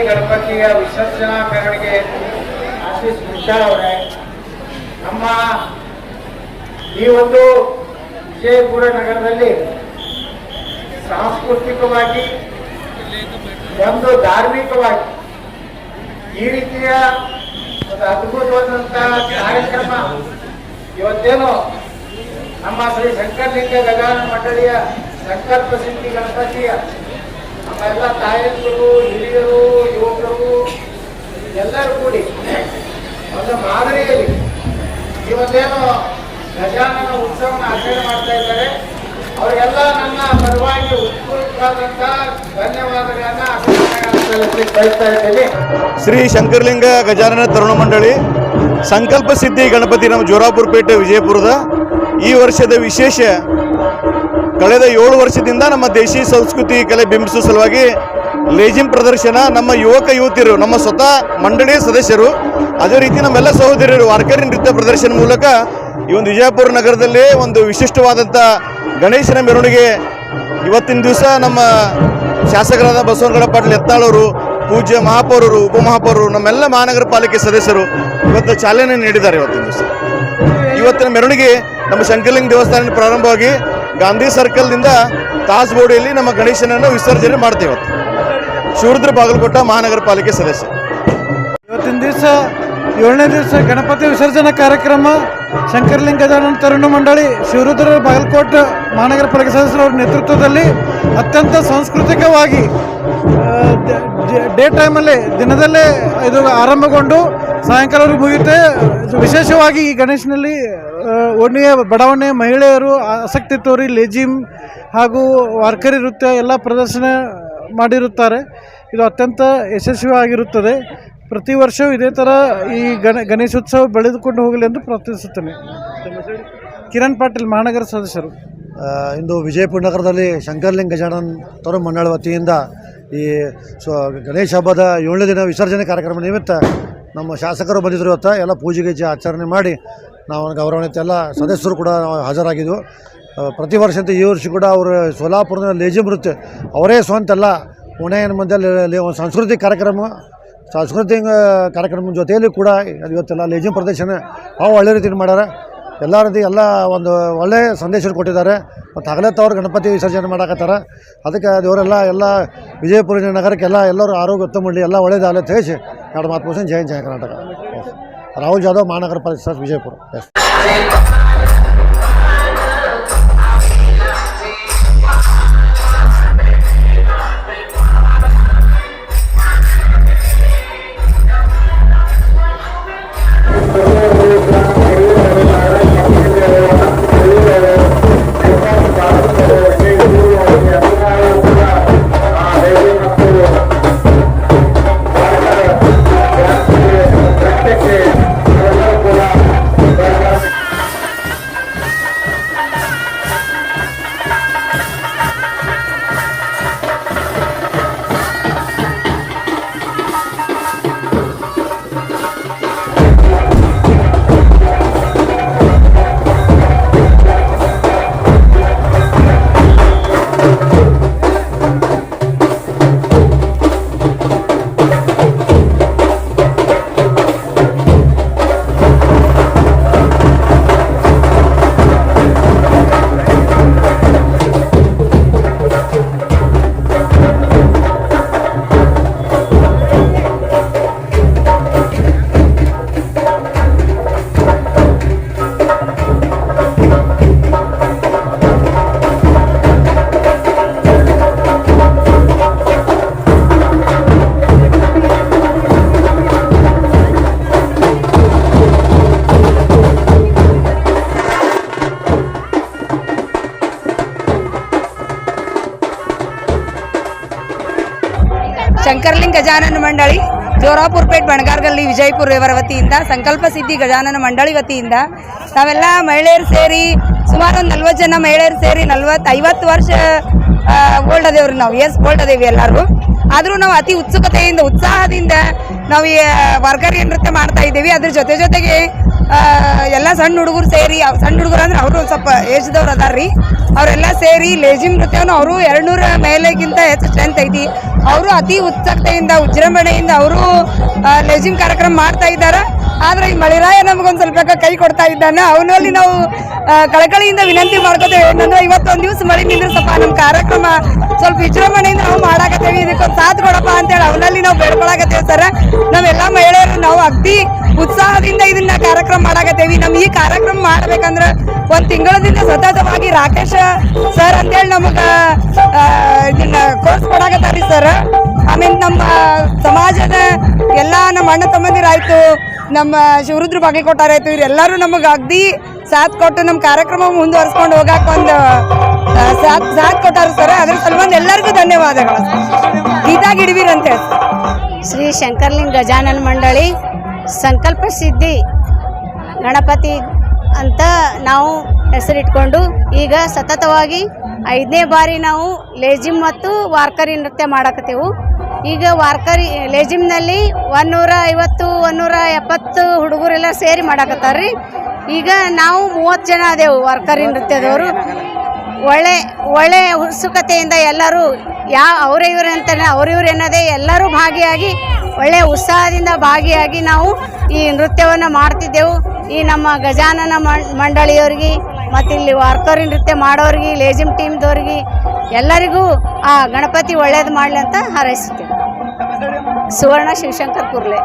ಗಣಪತಿಯ ವಿಸರ್ಜನಾ ಮೆರವಣಿಗೆ ಆಶೀಶ್ ವಿಶಾಲ್ ಅವರೇ, ನಮ್ಮ ಈ ಒಂದು ವಿಜಯಪುರ ನಗರದಲ್ಲಿ ಸಾಂಸ್ಕೃತಿಕವಾಗಿ ಒಂದು ಧಾರ್ಮಿಕವಾಗಿ ಈ ರೀತಿಯ ಒಂದು ಅದ್ಭುತವಾದಂತಹ ಕಾರ್ಯಕ್ರಮ ಇವತ್ತೇನು ನಮ್ಮ ಶ್ರೀ ಶಂಕರಲಿಂಗ ಗಜಾನನ ಮಂಡಳಿಯ ಸಂಕಲ್ಪ ಸಿದ್ಧಿ ಗಣಪತಿಯ ನಮ್ಮೆಲ್ಲ ತಾಯಂದಿರು, ಹಿರಿಯರು, ಯುವಕರು ಎಲ್ಲರೂ ಕೂಡಿ ಒಂದು ಮಾದರಿಯಲ್ಲಿ ಇವತ್ತೇನು ಗಜಾನನ ಉತ್ಸವನ ಆಚರಣೆ ಮಾಡ್ತಾ ಇದ್ದಾರೆ. ಅವರಿಗೆಲ್ಲ ನನ್ನ ಪರವಾಗಿ ಉತ್ಪೂರ್ವವಾದಂಥ ಧನ್ಯವಾದಗಳನ್ನ ಬಯಸ್ತಾ ಇದ್ದೇನೆ. ಶ್ರೀ ಶಂಕರಲಿಂಗ ಗಜಾನನ ತರುಣ ಮಂಡಳಿ ಸಂಕಲ್ಪ ಸಿದ್ಧಿ ಗಣಪತಿ ನಮ್ಮ ಜೋರಾಪುರ ಪೇಟೆ ವಿಜಯಪುರದ ಈ ವರ್ಷದ ವಿಶೇಷ ಕಳೆದ 7 ವರ್ಷದಿಂದ ನಮ್ಮ ದೇಶಿ ಸಂಸ್ಕೃತಿ ಕಲೆ ಬಿಂಬಿಸುವ ಸಲುವಾಗಿ ಲೇಜಿಮ್ ಪ್ರದರ್ಶನ, ನಮ್ಮ ಯುವಕ ಯುವತಿಯರು, ನಮ್ಮ ಸ್ವತಃ ಮಂಡಳಿಯ ಸದಸ್ಯರು, ಅದೇ ರೀತಿ ನಮ್ಮೆಲ್ಲ ಸಹೋದರಿಯರು ವಾರ್ಕರಿ ನೃತ್ಯ ಪ್ರದರ್ಶನ ಮೂಲಕ ಈ ಒಂದು ವಿಜಯಪುರ ನಗರದಲ್ಲಿ ಒಂದು ವಿಶಿಷ್ಟವಾದಂಥ ಗಣೇಶನ ಮೆರವಣಿಗೆ ಇವತ್ತಿನ ದಿವಸ ನಮ್ಮ ಶಾಸಕರಾದ ಬಸವನಗೌಡ ಪಾಟೀಲ್ ಯತ್ನಾಳವರು, ಪೂಜ್ಯ ಮಹಾಪೌರರು, ಉಪಮಹಾಪೌರರು, ನಮ್ಮೆಲ್ಲ ಮಹಾನಗರ ಪಾಲಿಕೆ ಸದಸ್ಯರು ಇವತ್ತು ಚಾಲನೆ ನೀಡಿದ್ದಾರೆ. ಇವತ್ತಿನ ಮೆರವಣಿಗೆ ನಮ್ಮ ಶಂಕರಲಿಂಗ ದೇವಸ್ಥಾನ ಪ್ರಾರಂಭವಾಗಿ ಗಾಂಧಿ ಸರ್ಕಲ್ನಿಂದ ತಾಜ್ ಬೋಡಿಯಲ್ಲಿ ನಮ್ಮ ಗಣೇಶನನ್ನು ವಿಸರ್ಜನೆ ಮಾಡ್ತೇವೆ. ಶಿವರುದ್ರ ಬಾಗಲಕೋಟ ಮಹಾನಗರ ಪಾಲಿಕೆ ಸದಸ್ಯ. ಇವತ್ತಿನ ದಿವಸ 7ನೇ ದಿವಸ ಗಣಪತಿ ವಿಸರ್ಜನಾ ಕಾರ್ಯಕ್ರಮ ಶಂಕರಲಿಂಗ ಗಜಾನನ ತರುಣ ಮಂಡಳಿ ಶಿವರುದ್ರ ಬಾಗಲಕೋಟೆ ಮಹಾನಗರ ಪಾಲಿಕೆ ಸದಸ್ಯರವರ ನೇತೃತ್ವದಲ್ಲಿ ಅತ್ಯಂತ ಸಾಂಸ್ಕೃತಿಕವಾಗಿ ಡೇ ಟೈಮಲ್ಲಿ ದಿನದಲ್ಲೇ ಇದು ಆರಂಭಗೊಂಡು ಸಾಯಂಕಾಲವರೆಗೂ ಮುಗಿಯುತ್ತೆ. ವಿಶೇಷವಾಗಿ ಈ ಗಣೇಶನಲ್ಲಿ ಓಣಿಯ ಬಡಾವಣೆ ಮಹಿಳೆಯರು ಆಸಕ್ತಿ ತೋರಿ ಲೇಜಿಮ್ ಹಾಗೂ ವಾರ್ಕರಿ ನೃತ್ಯ ಎಲ್ಲ ಪ್ರದರ್ಶನ ಮಾಡಿರುತ್ತಾರೆ. ಇದು ಅತ್ಯಂತ ಯಶಸ್ವಿಯಾಗಿರುತ್ತದೆ. ಪ್ರತಿ ವರ್ಷವೂ ಇದೇ ಥರ ಈ ಗಣೇಶೋತ್ಸವ ಬೆಳೆದುಕೊಂಡು ಹೋಗಲಿ ಎಂದು ಪ್ರಾರ್ಥಿಸುತ್ತೇನೆ. ಕಿರಣ್ ಪಾಟೀಲ್ ಮಹಾನಗರ ಸದಸ್ಯರು. ಇಂದು ವಿಜಯಪುರ ನಗರದಲ್ಲಿ ಶಂಕರಲಿಂಗ ಗಜಾನನ ತರುಣ ಮಂಡಳಿ ವತಿಯಿಂದ ಈ ಗಣೇಶ ಹಬ್ಬದ 7ನೇ ದಿನ ವಿಸರ್ಜನೆ ಕಾರ್ಯಕ್ರಮ ನಿಮಿತ್ತ ನಮ್ಮ ಶಾಸಕರು ಬಂದಿದ್ದರು. ಇವತ್ತು ಎಲ್ಲ ಪೂಜೆ ಗೀಜೆ ಆಚರಣೆ ಮಾಡಿ ನಾವು ಗೌರವಾನ್ವಿತ ಎಲ್ಲ ಸದಸ್ಯರು ಕೂಡ ಹಾಜರಾಗಿದ್ದೆವು. ಪ್ರತಿ ವರ್ಷಂತೆ ಈ ವರ್ಷ ಕೂಡ ಅವರು ಸೋಲಾಪುರದ ಲೇಜಿಮ್ ನೃತ್ಯ ಅವರೇ ಸ್ವಂತ ಎಲ್ಲ ಪುಣೆಯ ಮಧ್ಯದಲ್ಲಿ ಒಂದು ಸಾಂಸ್ಕೃತಿಕ ಕಾರ್ಯಕ್ರಮದ ಜೊತೆಯಲ್ಲಿ ಕೂಡ ಇವತ್ತೆಲ್ಲ ಲೇಜಿಮ್ ಪ್ರದರ್ಶನ ಅವು ಒಳ್ಳೆ ರೀತಿಯಲ್ಲಿ ಮಾಡ್ಯಾರ. ಎಲ್ಲ ರೀತಿ ಎಲ್ಲ ಒಂದು ಒಳ್ಳೆಯ ಸಂದೇಶ ಕೊಟ್ಟಿದ್ದಾರೆ. ಮತ್ತು ಹಗಲತ್ತವ್ರು ಗಣಪತಿ ವಿಸರ್ಜನೆ ಮಾಡಾಕತ್ತಾರ. ಅದಕ್ಕೆ ದೇವರೆಲ್ಲ ಎಲ್ಲ ವಿಜಯಪುರ ನಗರಕ್ಕೆಲ್ಲ ಎಲ್ಲರೂ ಆರೋಗ್ಯ ಉತ್ತಮ ಮಾಡಲಿ, ಎಲ್ಲ ಒಳ್ಳೆಯದಾಗಲಿ ಅಂತ ಹೇಳಿ 2 ಮಾತು ಮುಗಿಸಿ ಜೈ ಜಯ ಕರ್ನಾಟಕ. ರಾಹುಲ್ ಜಾಧವ್ ಮಹಾನಗರ ಪಾಲಿಕೆ ವಿಜಯಪುರ. ಶಂಕರಲಿಂಗ ಗಜಾನನ ಮಂಡಳಿ ಜೋರಾಪುರ ಪೇಟ್ ಬಣಗಾರ್ಗಲ್ಲಿ ವಿಜಯಪುರ ಇವರ ವತಿಯಿಂದ ಸಂಕಲ್ಪ ಸಿದ್ಧಿ ಗಜಾನನ ಮಂಡಳಿ ವತಿಯಿಂದ ನಾವೆಲ್ಲ ಮಹಿಳೆಯರು ಸೇರಿ ಸುಮಾರು ಒಂದು 40 ಜನ ಮಹಿಳೆಯರು ಸೇರಿ 40-50 ವರ್ಷ ಓಲ್ಡ್ ಅದೇವ್ರಿ. ನಾವು ಓಲ್ಡ್ ಅದೇವಿ ಎಲ್ಲರೂ. ಆದರೂ ನಾವು ಅತಿ ಉತ್ಸುಕತೆಯಿಂದ ಉತ್ಸಾಹದಿಂದ ನಾವು ಈ ವಾರ್ಕರಿ ನೃತ್ಯ ಮಾಡ್ತಾ ಇದ್ದೀವಿ. ಅದ್ರ ಜೊತೆಗೆ ಎಲ್ಲ ಸಣ್ಣ ಹುಡುಗರು ಸೇರಿ ಸಣ್ಣ ಹುಡುಗರು ಅಂದ್ರೆ ಅವರು ಸ್ವಲ್ಪ ಏಜ್ದವ್ರು ಅದಾರ್ರಿ, ಅವರೆಲ್ಲ ಸೇರಿ ಲೇಜಿಮ್ ನೃತ್ಯವನ್ನು ಅವರು 200 ಮೇಲೆಗಿಂತ ಹೆಚ್ಚು ಸ್ಟ್ರೆಂತ್ ಐತಿ. ಅವರು ಅತಿ ಉತ್ಸುಕತೆಯಿಂದ ವಿಜೃಂಭಣೆಯಿಂದ ಅವರು ಲೇಜಿಮ್ ಕಾರ್ಯಕ್ರಮ ಮಾಡ್ತಾ ಇದ್ದಾರೆ. ಆದರೆ ಈ ಮಳಿರಾಯ ನಮಗೊಂದು ಸ್ವಲ್ಪ ಕೈ ಕೊಡ್ತಾ ಇದ್ದಾನೆ. ಅವನಲ್ಲಿ ನಾವು ಕಳಕಳಿಯಿಂದ ವಿನಂತಿ ಮಾಡ್ಕೋತೇವೆ ಏನಂದ್ರೆ ಇವತ್ತೊಂದು ದಿವಸ ಮಳೆ ನಿಂದ್ರೆ ಸ್ವಲ್ಪ ನಮ್ಮ ಕಾರ್ಯಕ್ರಮ ಸ್ವಲ್ಪ ವಿಜೃಂಭಣೆಯಿಂದ ನಾವು ಮಾಡಾಕತ್ತೇವೆ, ಇದಕ್ಕೊಂದು ಸಾಥ್ ಕೊಡಪ್ಪ ಅಂತೇಳಿ ಅವನಲ್ಲಿ ನಾವು ಬೇಡ್ಕೊಳಕತ್ತೇವೆ ಸರ್. ನಾವೆಲ್ಲ ಮಹಿಳೆಯರು ನಾವು ಅಗ್ದಿ ಉತ್ಸಾಹದಿಂದ ಇದನ್ನ ಕಾರ್ಯಕ್ರಮ ಮಾಡಾಕತ್ತೇವಿ. ನಮ್ಗೆ ಈ ಕಾರ್ಯಕ್ರಮ ಮಾಡ್ಬೇಕಂದ್ರೆ 1 ತಿಂಗಳದಿಂದ ಸತತವಾಗಿ ರಾಕೇಶ್ ಸರ್ ಅಂತೇಳಿ ನಮಗೆ ಇದನ್ನ ಕೋರ್ಸ್ ಕೊಡಾಕತ್ತಾರಿ ಸರ್. ಆಮೇಲೆ ನಮ್ಮ ಸಮಾಜದ ಎಲ್ಲ ನಮ್ಮ ಅಣ್ಣ ತಮ್ಮಂದಿರಾಯ್ತು, ನಮ್ಮ ಶಿವರುದ್ರ ಬಾಗಲಕೋಟರಾಯ್ತು, ಇವರೆಲ್ಲರೂ ನಮಗೆ ಅಗ್ದಿ ಸಾಥ್ ಕೊಟ್ಟು ನಮ್ಮ ಕಾರ್ಯಕ್ರಮ ಮುಂದುವರ್ಸ್ಕೊಂಡು ಹೋಗಾಕ ಒಂದು ಸಾಥ್ ಕೊಟ್ಟಾರ ಸರ್. ಅದ್ರ ಸಲುವಾಗಿ ಎಲ್ಲರಿಗೂ ಧನ್ಯವಾದಗಳು. ಗೀತಾ ಗಿಡವೀರ್ ಅಂತ ಹೇಳಿ ಶ್ರೀ ಶಂಕರಲಿಂಗ ಗಜಾನನ ಮಂಡಳಿ ಸಂಕಲ್ಪ ಸಿದ್ಧಿ ಗಣಪತಿ ಅಂತ ನಾವು ಹೆಸರಿಟ್ಕೊಂಡು ಈಗ ಸತತವಾಗಿ 5ನೇ ಬಾರಿ ನಾವು ಲೇಜಿಮ್ ಮತ್ತು ವಾರ್ಕರಿ ನೃತ್ಯ ಮಾಡಕತ್ತೇವು. ಈಗ ವಾರ್ಕರಿ ಲೇಜಿಮ್ನಲ್ಲಿ 150-170 ಹುಡುಗರೆಲ್ಲ ಸೇರಿ ಮಾಡಕತ್ತಾರ್ರಿ. ಈಗ ನಾವು 30 ಜನ ಅದೇವು ವಾರ್ಕರಿ ನೃತ್ಯದವರು. ಒಳ್ಳೆ ಉತ್ಸುಕತೆಯಿಂದ ಎಲ್ಲರೂ ಅವರೇ ಇವ್ರೆ ಅಂತಾನೆ ಅವ್ರಿವ್ರು ಅನ್ನೋದೇ ಎಲ್ಲರೂ ಭಾಗಿಯಾಗಿ ಒಳ್ಳೆಯ ಉತ್ಸಾಹದಿಂದ ಭಾಗಿಯಾಗಿ ನಾವು ಈ ನೃತ್ಯವನ್ನು ಮಾಡ್ತಿದ್ದೆವು. ಈ ನಮ್ಮ ಗಜಾನನ ಮಂಡಳಿಯವ್ರಿಗೆ ಮತ್ತು ಇಲ್ಲಿ ವಾರ್ಕರಿ ನೃತ್ಯ ಮಾಡೋರಿಗೆ, ಲೇಜಿಮ್ ಟೀಮ್ದವ್ರಿಗೆ ಎಲ್ಲರಿಗೂ ಆ ಗಣಪತಿ ಒಳ್ಳೇದು ಮಾಡಲಿ ಅಂತ ಹಾರೈಸುತ್ತೇವೆ. ಸುವರ್ಣ ಶಿವಶಂಕರ್ ಕುರ್ಲೆ.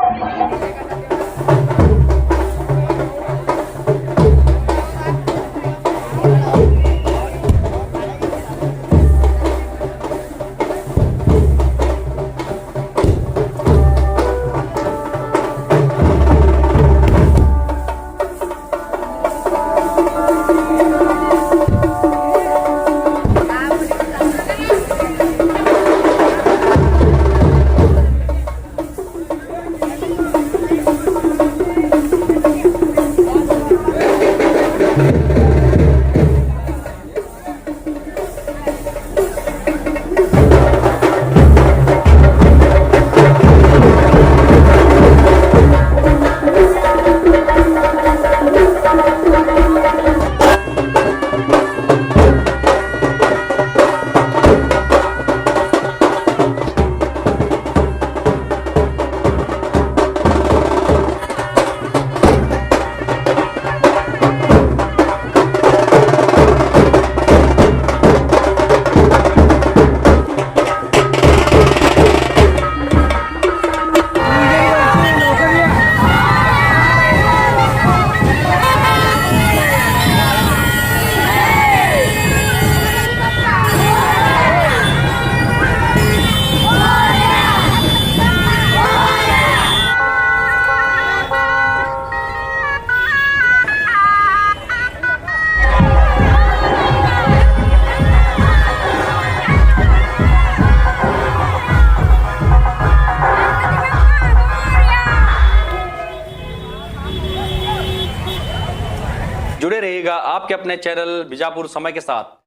जुड़े रहिएगा आपके अपने चैनल बीजापुर समय के साथ।